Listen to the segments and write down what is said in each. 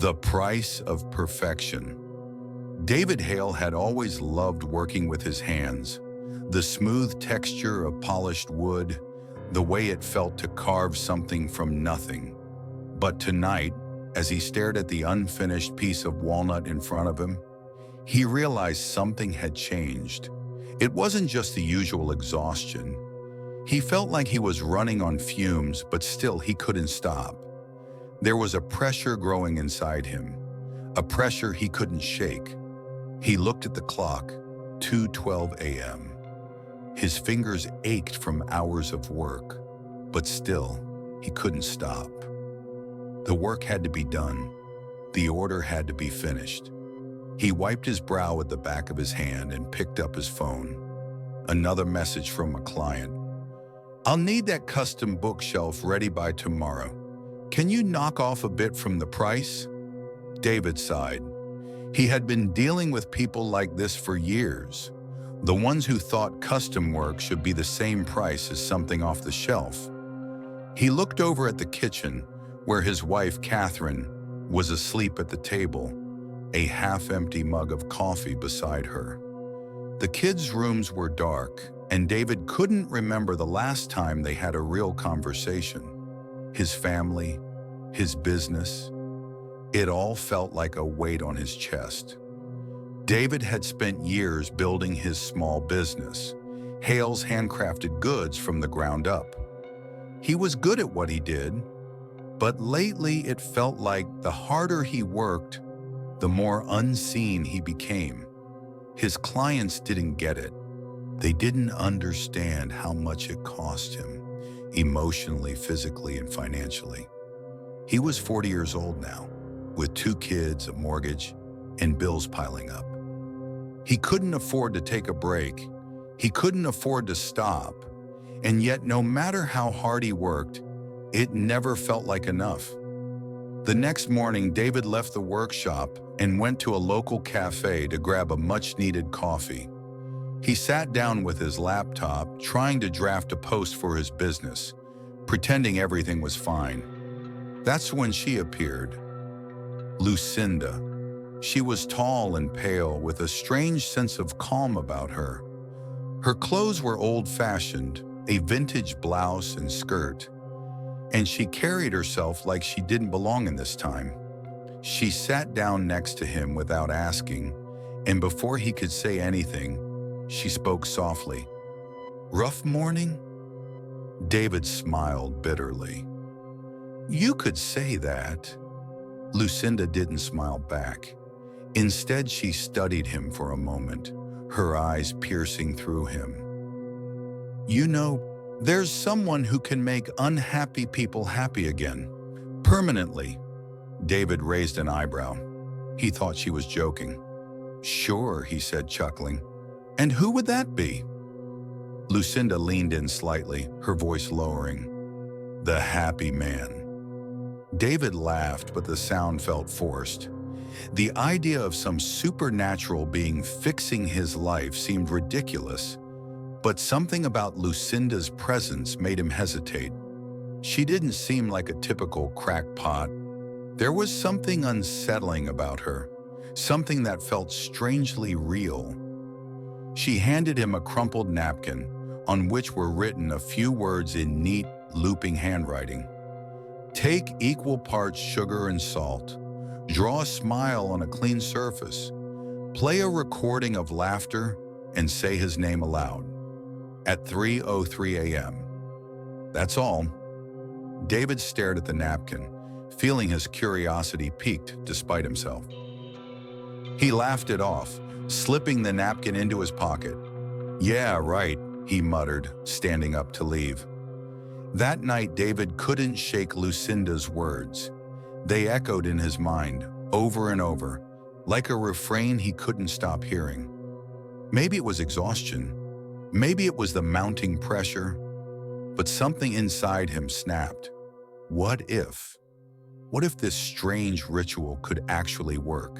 The price of perfection. David Hale had always loved working with his hands. The smooth texture of polished wood, the way it felt to carve something from nothing. But tonight, as he stared at the unfinished piece of walnut in front of him, he realized something had changed. It wasn't just the usual exhaustion. He felt like he was running on fumes, but still he couldn't stop. There was a pressure growing inside him, a pressure he couldn't shake. He looked at the clock, 2:12 a.m. His fingers ached from hours of work, but still, he couldn't stop. The work had to be done. The order had to be finished. He wiped his brow with the back of his hand and picked up his phone. Another message from a client. "I'll need that custom bookshelf ready by tomorrow. Can you knock off a bit from the price?" David sighed. He had been dealing with people like this for years, the ones who thought custom work should be the same price as something off the shelf. He looked over at the kitchen, where his wife, Catherine, was asleep at the table, a half-empty mug of coffee beside her. The kids' rooms were dark, and David couldn't remember the last time they had a real conversation. His family, his business, it all felt like a weight on his chest. David had spent years building his small business, Hale's handcrafted goods from the ground up. He was good at what he did, but lately it felt like the harder he worked, the more unseen he became. His clients didn't get it. They didn't understand how much it cost him, emotionally, physically, and financially. He was 40 years old now, with 2 kids, a mortgage, and bills piling up. He couldn't afford to take a break. He couldn't afford to stop. And yet, no matter how hard he worked, it never felt like enough. The next morning, David left the workshop and went to a local cafe to grab a much-needed coffee. He sat down with his laptop, trying to draft a post for his business, pretending everything was fine. That's when she appeared. Lucinda. She was tall and pale, with a strange sense of calm about her. Her clothes were old-fashioned, a vintage blouse and skirt, and she carried herself like she didn't belong in this time. She sat down next to him without asking, and before he could say anything, she spoke softly. "Rough morning?" David smiled bitterly. "You could say that." Lucinda didn't smile back. Instead, she studied him for a moment, her eyes piercing through him. "You know, there's someone who can make unhappy people happy again, permanently." David raised an eyebrow. He thought she was joking. "Sure," he said, chuckling. "And who would that be?" Lucinda leaned in slightly, her voice lowering. "The happy man." David laughed, but the sound felt forced. The idea of some supernatural being fixing his life seemed ridiculous, but something about Lucinda's presence made him hesitate. She didn't seem like a typical crackpot. There was something unsettling about her, something that felt strangely real. She handed him a crumpled napkin on which were written a few words in neat, looping handwriting. "Take equal parts sugar and salt. Draw a smile on a clean surface. Play a recording of laughter and say his name aloud. At 3:03 a.m. That's all." David stared at the napkin, feeling his curiosity piqued despite himself. He laughed it off, slipping the napkin into his pocket. "Yeah, right," he muttered, standing up to leave. That night, David couldn't shake Lucinda's words. They echoed in his mind, over and over, like a refrain he couldn't stop hearing. Maybe it was exhaustion. Maybe it was the mounting pressure. But something inside him snapped. What if? What if this strange ritual could actually work?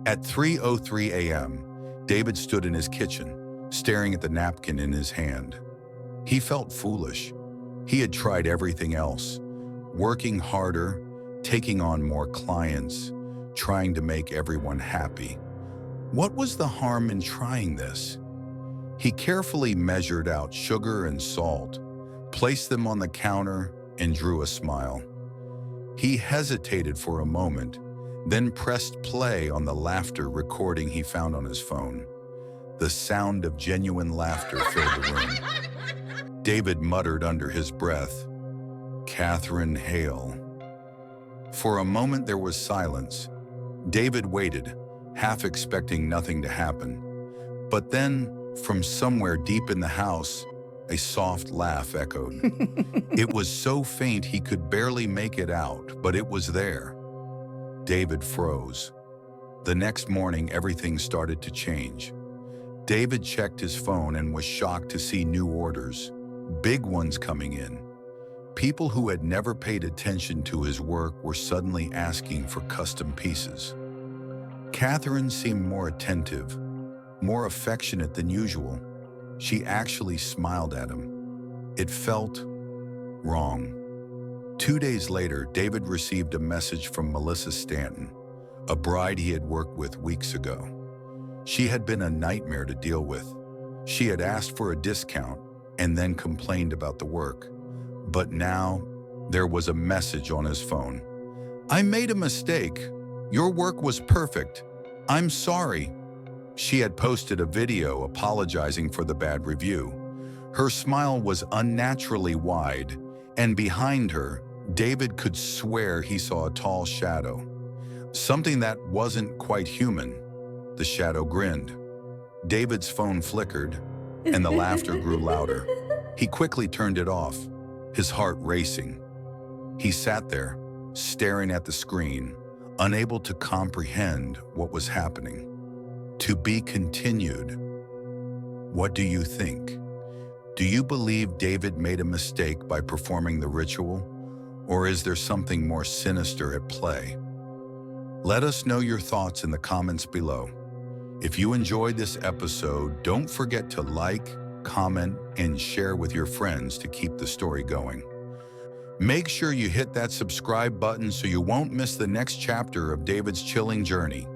At 3:03 a.m., David stood in his kitchen, staring at the napkin in his hand. He felt foolish. He had tried everything else, working harder, taking on more clients, trying to make everyone happy. What was the harm in trying this? He carefully measured out sugar and salt, placed them on the counter, and drew a smile. He hesitated for a moment, then pressed play on the laughter recording he found on his phone. The sound of genuine laughter filled the room. David muttered under his breath, "Catherine Hale." For a moment there was silence. David waited, half expecting nothing to happen. But then, from somewhere deep in the house, a soft laugh echoed. It was so faint he could barely make it out, but it was there. David froze. The next morning, everything started to change. David checked his phone and was shocked to see new orders, big ones coming in. People who had never paid attention to his work were suddenly asking for custom pieces. Catherine seemed more attentive, more affectionate than usual. She actually smiled at him. It felt wrong. 2 days later, David received a message from Melissa Stanton, a bride he had worked with weeks ago. She had been a nightmare to deal with. She had asked for a discount and then complained about the work. But now, there was a message on his phone. "I made a mistake. Your work was perfect. I'm sorry." She had posted a video apologizing for the bad review. Her smile was unnaturally wide, and behind her, David could swear he saw a tall shadow. Something that wasn't quite human. The shadow grinned. David's phone flickered, and the laughter grew louder. He quickly turned it off, his heart racing. He sat there, staring at the screen, unable to comprehend what was happening. To be continued. What do you think? Do you believe David made a mistake by performing the ritual, or is there something more sinister at play? Let us know your thoughts in the comments below. If you enjoyed this episode, don't forget to like, comment, and share with your friends to keep the story going. Make sure you hit that subscribe button so you won't miss the next chapter of David's chilling journey.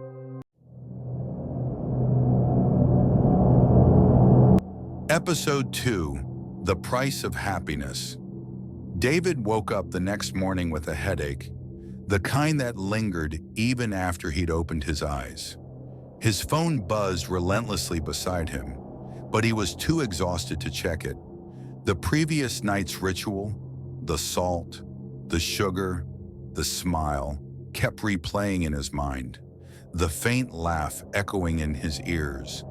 Episode 2, The Price of Happiness. David woke up the next morning with a headache, the kind that lingered even after he'd opened his eyes. His phone buzzed relentlessly beside him, but he was too exhausted to check it. The previous night's ritual, the salt, the sugar, the smile, kept replaying in his mind, the faint laugh echoing in his ears,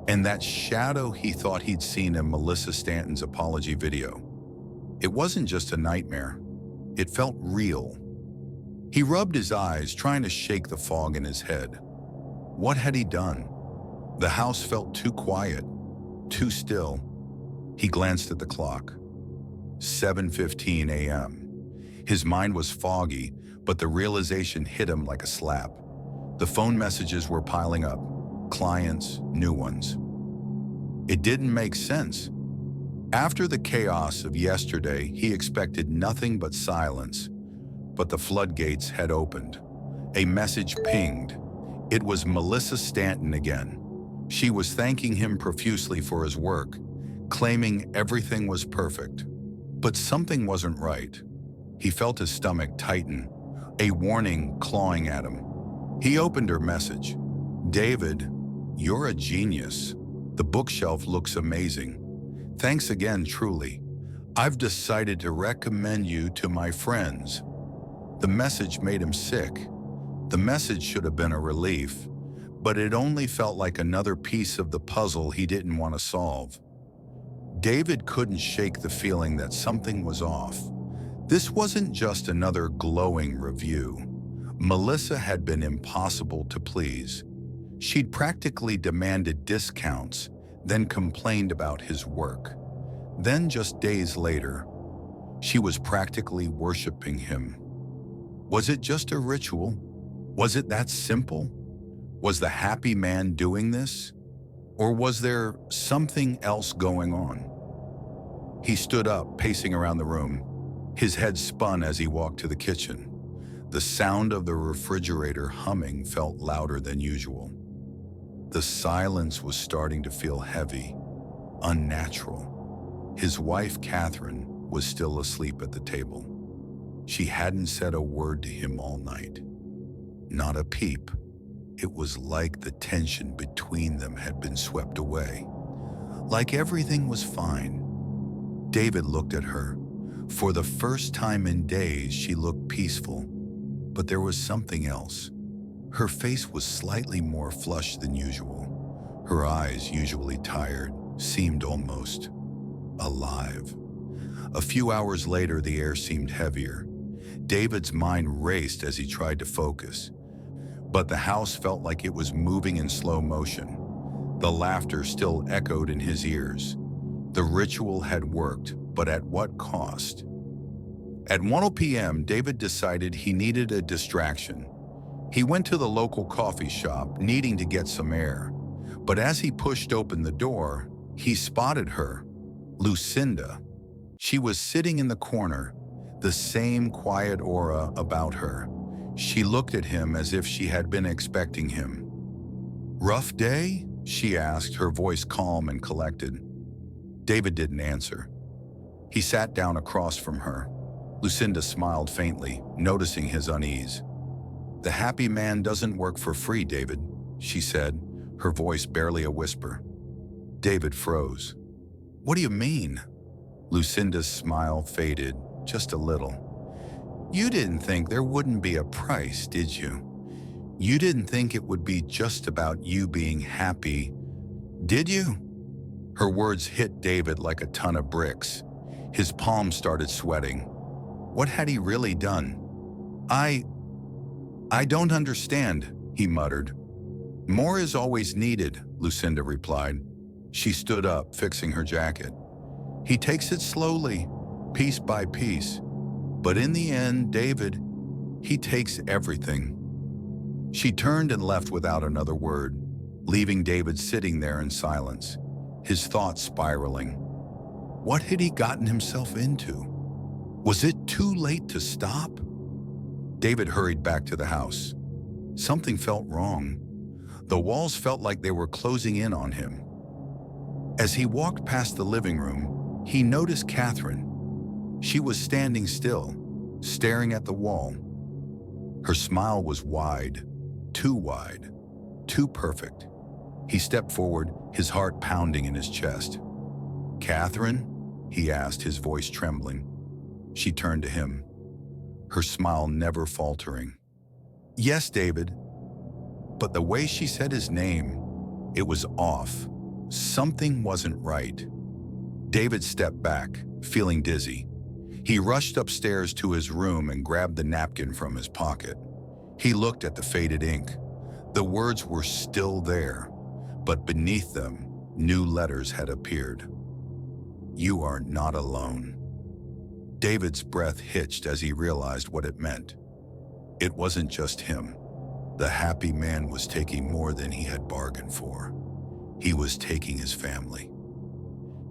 and that shadow he thought he'd seen in Melissa Stanton's apology video. It wasn't just a nightmare. It felt real. He rubbed his eyes, trying to shake the fog in his head. What had he done? The house felt too quiet, too still. He glanced at the clock. 7:15 a.m. His mind was foggy, but the realization hit him like a slap. The phone messages were piling up. Clients, new ones. It didn't make sense. After the chaos of yesterday, he expected nothing but silence. But the floodgates had opened. A message pinged. It was Melissa Stanton again. She was thanking him profusely for his work, claiming everything was perfect. But something wasn't right. He felt his stomach tighten, a warning clawing at him. He opened her message. "David, you're a genius. The bookshelf looks amazing. Thanks again, truly. I've decided to recommend you to my friends." The message made him sick. The message should have been a relief, but it only felt like another piece of the puzzle he didn't want to solve. David couldn't shake the feeling that something was off. This wasn't just another glowing review. Melissa had been impossible to please. She'd practically demanded discounts, then complained about his work. Then just days later, she was practically worshiping him. Was it just a ritual? Was it that simple? Was the happy man doing this? Or was there something else going on? He stood up, pacing around the room. His head spun as he walked to the kitchen. The sound of the refrigerator humming felt louder than usual. The silence was starting to feel heavy, unnatural. His wife, Catherine, was still asleep at the table. She hadn't said a word to him all night. Not a peep. It was like the tension between them had been swept away. Like everything was fine. David looked at her. For the first time in days, she looked peaceful. But there was something else. Her face was slightly more flushed than usual. Her eyes, usually tired, seemed almost alive. A few hours later, the air seemed heavier. David's mind raced as he tried to focus. But the house felt like it was moving in slow motion. The laughter still echoed in his ears. The ritual had worked, but at what cost? At 1 p.m., David decided he needed a distraction. He went to the local coffee shop, needing to get some air. But as he pushed open the door, he spotted her, Lucinda. She was sitting in the corner, the same quiet aura about her. She looked at him as if she had been expecting him. "Rough day?" she asked, her voice calm and collected. David didn't answer. He sat down across from her. Lucinda smiled faintly, noticing his unease. "The happy man doesn't work for free, David," she said, her voice barely a whisper. David froze. "What do you mean?" Lucinda's smile faded just a little. "You didn't think there wouldn't be a price, did you? You didn't think it would be just about you being happy, did you?" Her words hit David like a ton of bricks. His palms started sweating. What had he really done? I don't understand," he muttered. "More is always needed," Lucinda replied. She stood up, fixing her jacket. "He takes it slowly, piece by piece. But in the end, David, he takes everything." She turned and left without another word, leaving David sitting there in silence, his thoughts spiraling. What had he gotten himself into? Was it too late to stop? David hurried back to the house. Something felt wrong. The walls felt like they were closing in on him. As he walked past the living room, he noticed Catherine. She was standing still, staring at the wall. Her smile was wide, too perfect. He stepped forward, his heart pounding in his chest. "Catherine?" he asked, his voice trembling. She turned to him, her smile never faltering. "Yes, David." But the way she said his name, it was off. Something wasn't right. David stepped back, feeling dizzy. He rushed upstairs to his room and grabbed the napkin from his pocket. He looked at the faded ink. The words were still there, but beneath them, new letters had appeared. "You are not alone." David's breath hitched as he realized what it meant. It wasn't just him. The happy man was taking more than he had bargained for. He was taking his family.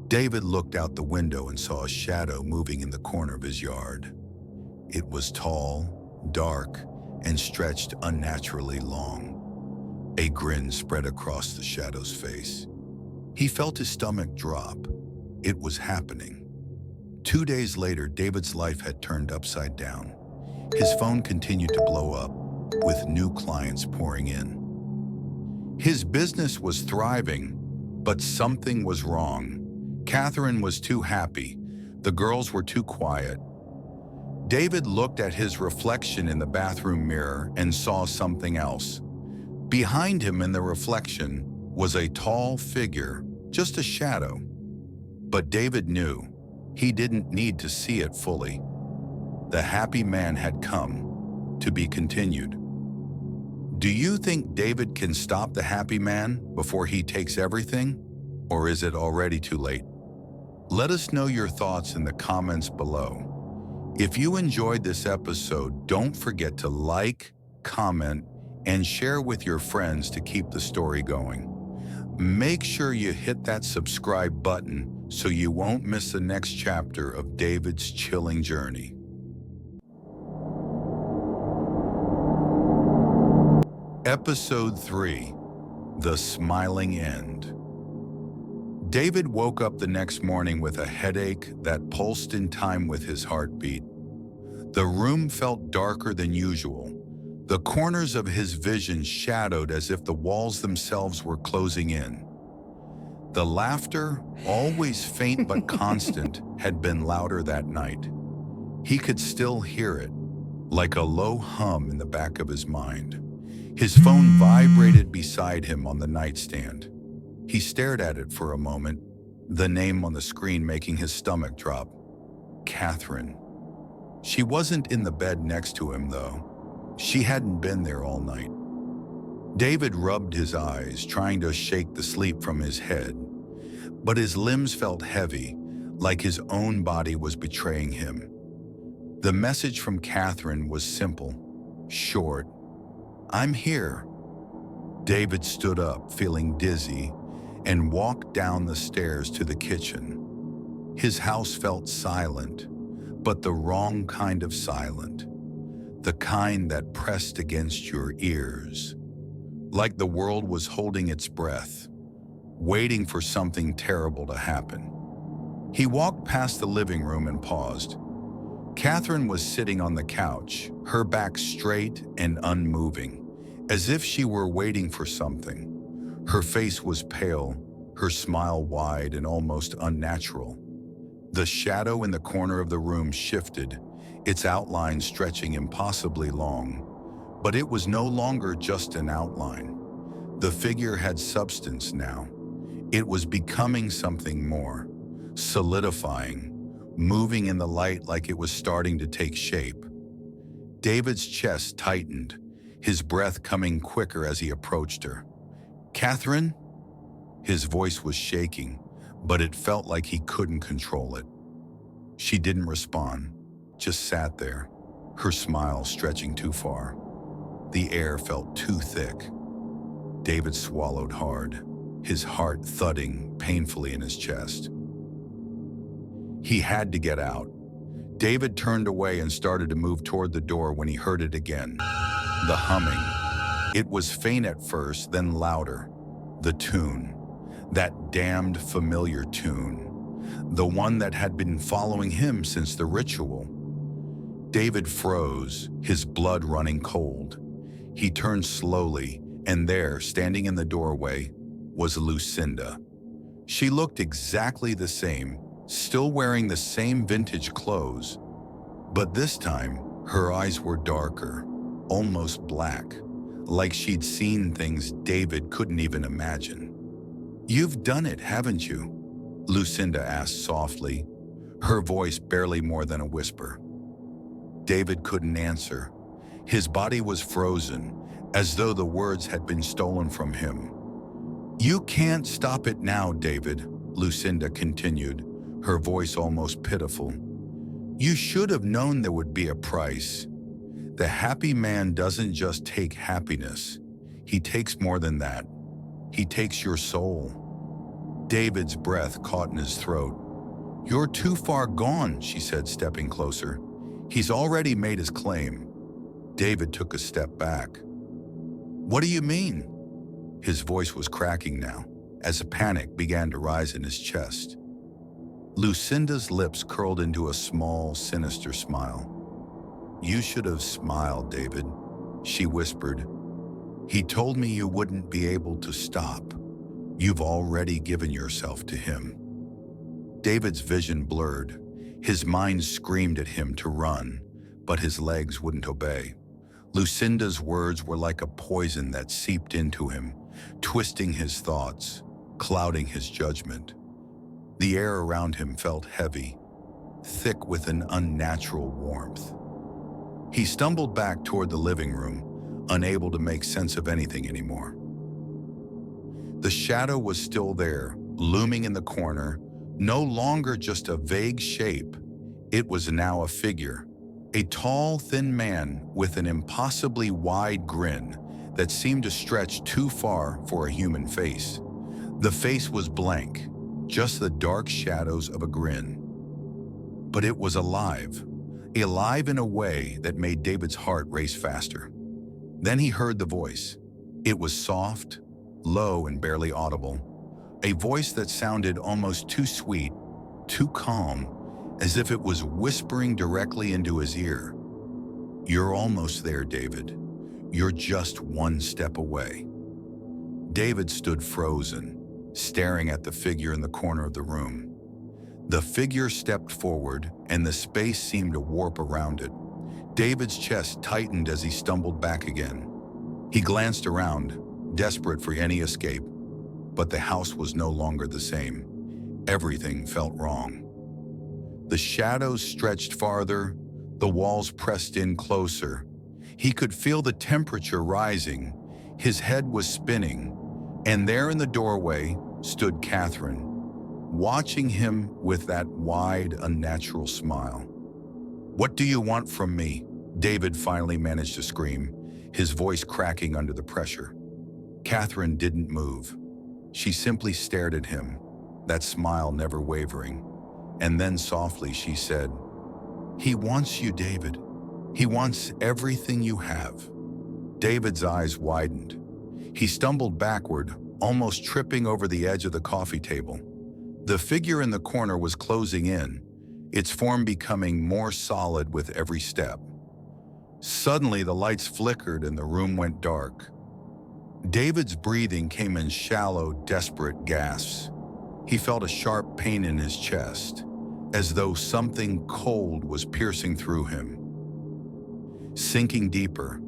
David looked out the window and saw a shadow moving in the corner of his yard. It was tall, dark, and stretched unnaturally long. A grin spread across the shadow's face. He felt his stomach drop. It was happening. 2 days later, David's life had turned upside down. His phone continued to blow up, with new clients pouring in. His business was thriving, but something was wrong. Catherine was too happy. The girls were too quiet. David looked at his reflection in the bathroom mirror and saw something else. Behind him in the reflection was a tall figure, just a shadow. But David knew he didn't need to see it fully. The happy man had come, to be continued. Do you think David can stop the happy man before he takes everything? Or is it already too late? Let us know your thoughts in the comments below. If you enjoyed this episode, don't forget to like, comment, and share with your friends to keep the story going. Make sure you hit that subscribe button so you won't miss the next chapter of David's chilling journey. Episode 3: The Smiling End. David woke up the next morning with a headache that pulsed in time with his heartbeat. The room felt darker than usual, the corners of his vision shadowed as if the walls themselves were closing in. The laughter, always faint but constant, had been louder that night. He could still hear it, like a low hum in the back of his mind. His phone vibrated beside him on the nightstand. He stared at it for a moment, the name on the screen making his stomach drop. Catherine. She wasn't in the bed next to him, though. She hadn't been there all night. David rubbed his eyes, trying to shake the sleep from his head. But his limbs felt heavy, like his own body was betraying him. The message from Catherine was simple, short. "I'm here." David stood up, feeling dizzy, and walked down the stairs to the kitchen. His house felt silent, but the wrong kind of silent. The kind that pressed against your ears. Like the world was holding its breath, waiting for something terrible to happen. He walked past the living room and paused. Catherine was sitting on the couch, her back straight and unmoving, as if she were waiting for something. Her face was pale, her smile wide and almost unnatural. The shadow in the corner of the room shifted, its outline stretching impossibly long. But it was no longer just an outline. The figure had substance now. It was becoming something more, solidifying, moving in the light like it was starting to take shape. David's chest tightened, his breath coming quicker as he approached her. "Catherine?" His voice was shaking, but it felt like he couldn't control it. She didn't respond, just sat there, her smile stretching too far. The air felt too thick. David swallowed hard, his heart thudding painfully in his chest. He had to get out. David turned away and started to move toward the door when he heard it again. The humming. It was faint at first, then louder. The tune. That damned familiar tune. The one that had been following him since the ritual. David froze, his blood running cold. He turned slowly, and there, standing in the doorway, was Lucinda. She looked exactly the same, still wearing the same vintage clothes. But this time, her eyes were darker, almost black, like she'd seen things David couldn't even imagine. "You've done it, haven't you?" Lucinda asked softly, her voice barely more than a whisper. David couldn't answer. His body was frozen, as though the words had been stolen from him. "You can't stop it now, David," Lucinda continued, her voice almost pitiful. "You should have known there would be a price. The happy man doesn't just take happiness. He takes more than that. He takes your soul." David's breath caught in his throat. "You're too far gone," she said, stepping closer. "He's already made his claim." David took a step back. "What do you mean?" His voice was cracking now, as a panic began to rise in his chest. Lucinda's lips curled into a small, sinister smile. "You should have smiled, David," she whispered. "He told me you wouldn't be able to stop. You've already given yourself to him." David's vision blurred. His mind screamed at him to run, but his legs wouldn't obey. Lucinda's words were like a poison that seeped into him, twisting his thoughts, clouding his judgment. The air around him felt heavy, thick with an unnatural warmth. He stumbled back toward the living room, unable to make sense of anything anymore. The shadow was still there, looming in the corner, no longer just a vague shape. It was now a figure, a tall, thin man with an impossibly wide grin that seemed to stretch too far for a human face. The face was blank, just the dark shadows of a grin. But it was alive in a way that made David's heart race faster. Then he heard the voice. It was soft, low, and barely audible, a voice that sounded almost too sweet, too calm, as if it was whispering directly into his ear. "You're almost there, David. You're just one step away." David stood frozen, staring at the figure in the corner of the room. The figure stepped forward, and the space seemed to warp around it. David's chest tightened as he stumbled back again. He glanced around, desperate for any escape, but the house was no longer the same. Everything felt wrong. The shadows stretched farther, the walls pressed in closer. He could feel the temperature rising, his head was spinning, and there in the doorway stood Catherine, watching him with that wide, unnatural smile. "What do you want from me?" David finally managed to scream, his voice cracking under the pressure. Catherine didn't move. She simply stared at him, that smile never wavering. And then softly she said, "He wants you, David. He wants everything you have." David's eyes widened. He stumbled backward, almost tripping over the edge of the coffee table. The figure in the corner was closing in, its form becoming more solid with every step. Suddenly, the lights flickered and the room went dark. David's breathing came in shallow, desperate gasps. He felt a sharp pain in his chest, as though something cold was piercing through him. Sinking deeper,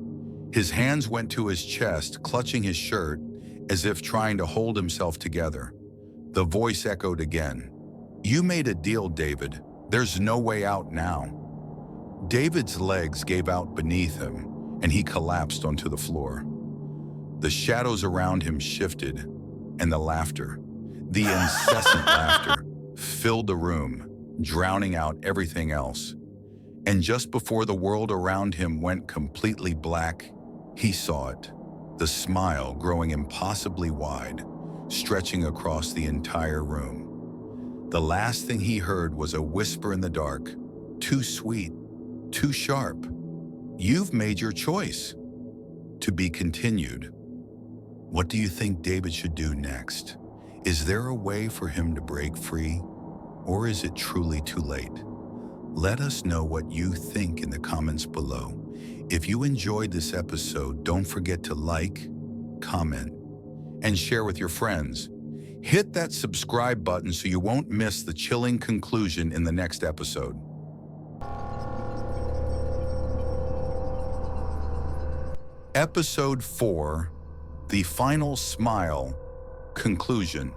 his hands went to his chest, clutching his shirt, as if trying to hold himself together. The voice echoed again. "You made a deal, David. There's no way out now." David's legs gave out beneath him, and he collapsed onto the floor. The shadows around him shifted, and the laughter, the incessant laughter, filled the room, drowning out everything else. And just before the world around him went completely black, he saw it, the smile growing impossibly wide, stretching across the entire room. The last thing he heard was a whisper in the dark, too sweet, too sharp. "You've made your choice." To be continued. What do you think David should do next? Is there a way for him to break free? Or is it truly too late? Let us know what you think in the comments below. If you enjoyed this episode, don't forget to like, comment, and share with your friends. Hit that subscribe button so you won't miss the chilling conclusion in the next episode. Episode 4, The Final Smile, Conclusion.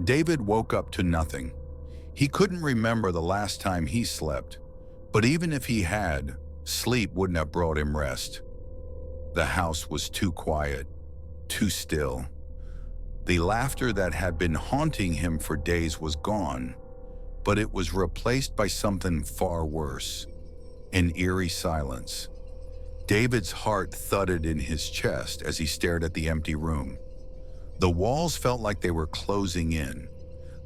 David woke up to nothing. He couldn't remember the last time he slept, but even if he had, sleep wouldn't have brought him rest. The house was too quiet, too still. The laughter that had been haunting him for days was gone, but it was replaced by something far worse, an eerie silence. David's heart thudded in his chest as he stared at the empty room. The walls felt like they were closing in.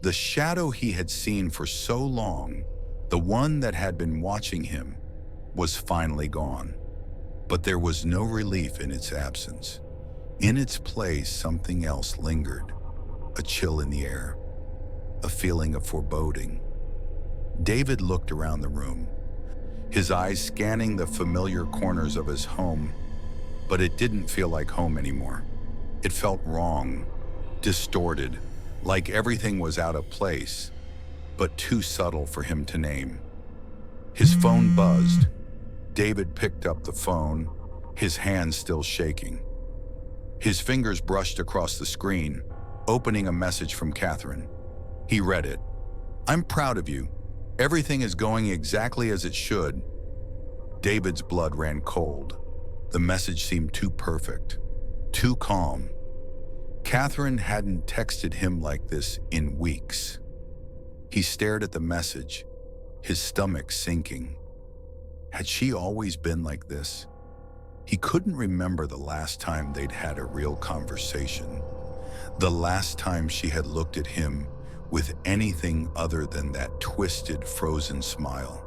The shadow he had seen for so long, the one that had been watching him, was finally gone. But there was no relief in its absence. In its place, something else lingered, a chill in the air, a feeling of foreboding. David looked around the room, his eyes scanning the familiar corners of his home, but it didn't feel like home anymore. It felt wrong, distorted, like everything was out of place, but too subtle for him to name. His phone buzzed. David picked up the phone, his hands still shaking. His fingers brushed across the screen, opening a message from Catherine. He read it. "I'm proud of you. Everything is going exactly as it should." David's blood ran cold. The message seemed too perfect, too calm. Catherine hadn't texted him like this in weeks. He stared at the message, his stomach sinking. Had she always been like this? He couldn't remember the last time they'd had a real conversation, the last time she had looked at him with anything other than that twisted, frozen smile.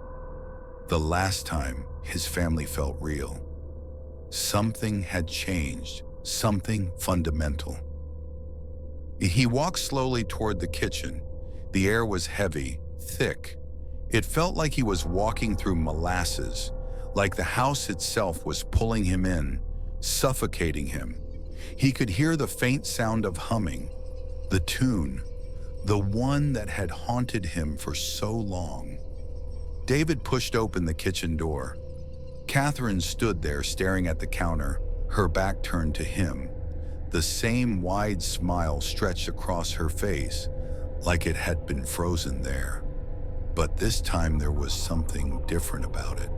The last time his family felt real. Something had changed, something fundamental. He walked slowly toward the kitchen. The air was heavy, thick. It felt like he was walking through molasses, like the house itself was pulling him in, suffocating him. He could hear the faint sound of humming, the tune, the one that had haunted him for so long. David pushed open the kitchen door. Catherine stood there staring at the counter, her back turned to him. The same wide smile stretched across her face, like it had been frozen there. But this time there was something different about it.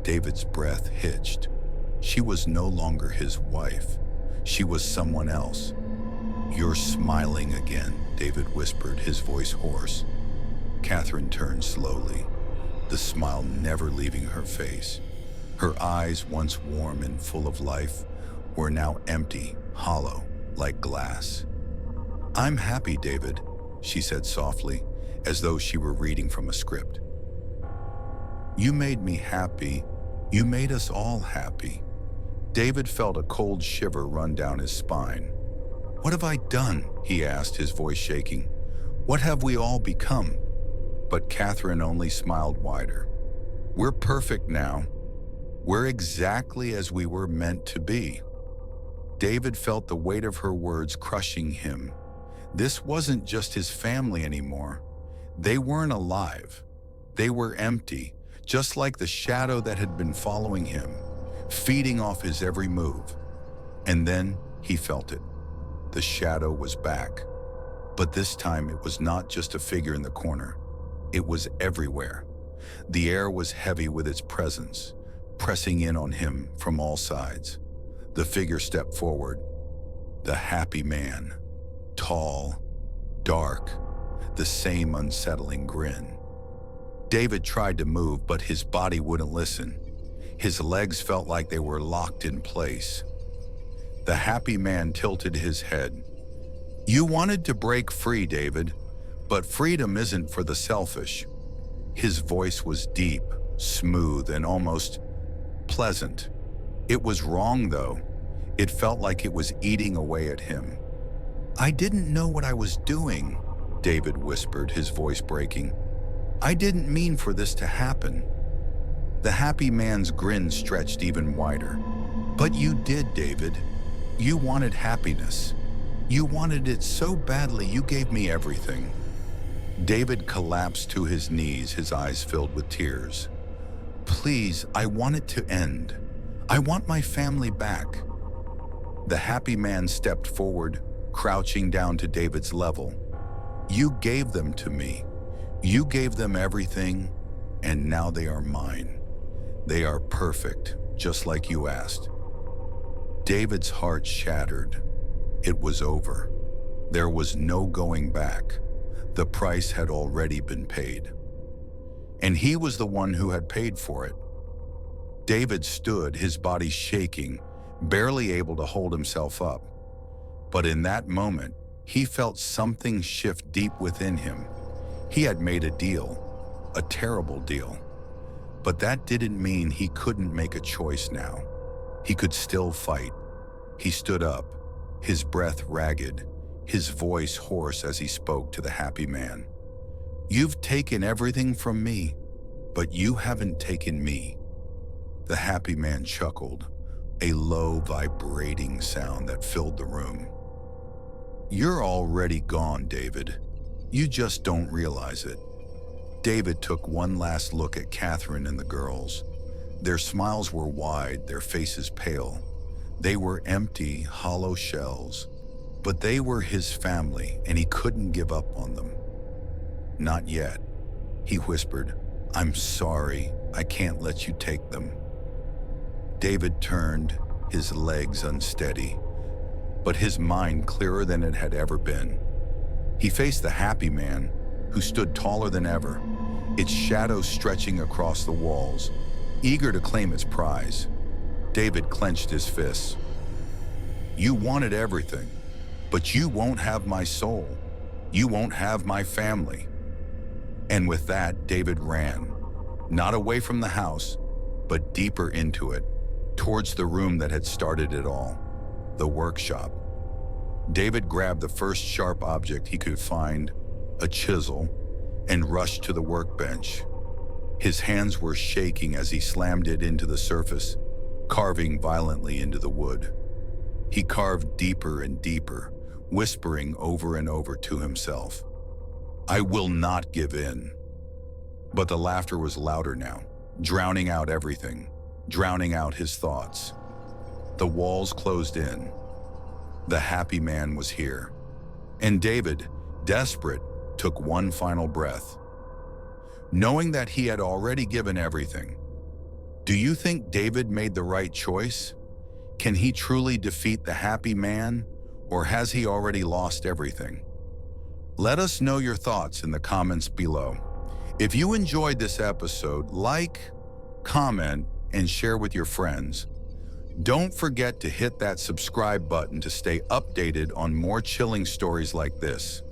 David's breath hitched. She was no longer his wife. She was someone else. "You're smiling again," David whispered, his voice hoarse. Catherine turned slowly, the smile never leaving her face. Her eyes, once warm and full of life, were now empty, hollow, like glass. "I'm happy, David," she said softly, as though she were reading from a script. "You made me happy. You made us all happy." David felt a cold shiver run down his spine. "What have I done?" he asked, his voice shaking. "What have we all become?" But Catherine only smiled wider. "We're perfect now. We're exactly as we were meant to be." David felt the weight of her words crushing him. This wasn't just his family anymore. They weren't alive. They were empty, just like the shadow that had been following him, feeding off his every move. And then he felt it. The shadow was back. But this time it was not just a figure in the corner. It was everywhere. The air was heavy with its presence, pressing in on him from all sides. The figure stepped forward. The happy man. Tall, dark, the same unsettling grin. David tried to move, but his body wouldn't listen. His legs felt like they were locked in place. The happy man tilted his head. "You wanted to break free, David, but freedom isn't for the selfish." His voice was deep, smooth, and almost pleasant. It was wrong, though. It felt like it was eating away at him. "I didn't know what I was doing," David whispered, his voice breaking. "I didn't mean for this to happen." The happy man's grin stretched even wider. "But you did, David. You wanted happiness. You wanted it so badly you gave me everything." David collapsed to his knees, his eyes filled with tears. "Please, I want it to end. I want my family back." The happy man stepped forward, crouching down to David's level. "You gave them to me. You gave them everything, and now they are mine. They are perfect, just like you asked." David's heart shattered. It was over. There was no going back. The price had already been paid. And he was the one who had paid for it. David stood, his body shaking, barely able to hold himself up. But in that moment, he felt something shift deep within him. He had made a deal, a terrible deal. But that didn't mean he couldn't make a choice now. He could still fight. He stood up, his breath ragged, his voice hoarse as he spoke to the happy man. "You've taken everything from me, but you haven't taken me." The happy man chuckled, a low, vibrating sound that filled the room. "You're already gone, David. You just don't realize it." David took one last look at Catherine and the girls. Their smiles were wide, their faces pale. They were empty, hollow shells. But they were his family, and he couldn't give up on them. "Not yet," he whispered. "I'm sorry, I can't let you take them." David turned, his legs unsteady, but his mind clearer than it had ever been. He faced the happy man, who stood taller than ever, its shadow stretching across the walls, eager to claim its prize. David clenched his fists. "You wanted everything, but you won't have my soul. You won't have my family." And with that, David ran, not away from the house, but deeper into it, towards the room that had started it all. the workshop. David grabbed the first sharp object he could find, a chisel, and rushed to the workbench. His hands were shaking as he slammed it into the surface, carving violently into the wood. He carved deeper and deeper, whispering over and over to himself, "I will not give in." But the laughter was louder now, drowning out everything, drowning out his thoughts. The walls closed in. The happy man was here. And David, desperate, took one final breath. Knowing that he had already given everything, do you think David made the right choice? Can he truly defeat the happy man, or has he already lost everything? Let us know your thoughts in the comments below. If you enjoyed this episode, like, comment, and share with your friends. Don't forget to hit that subscribe button to stay updated on more chilling stories like this.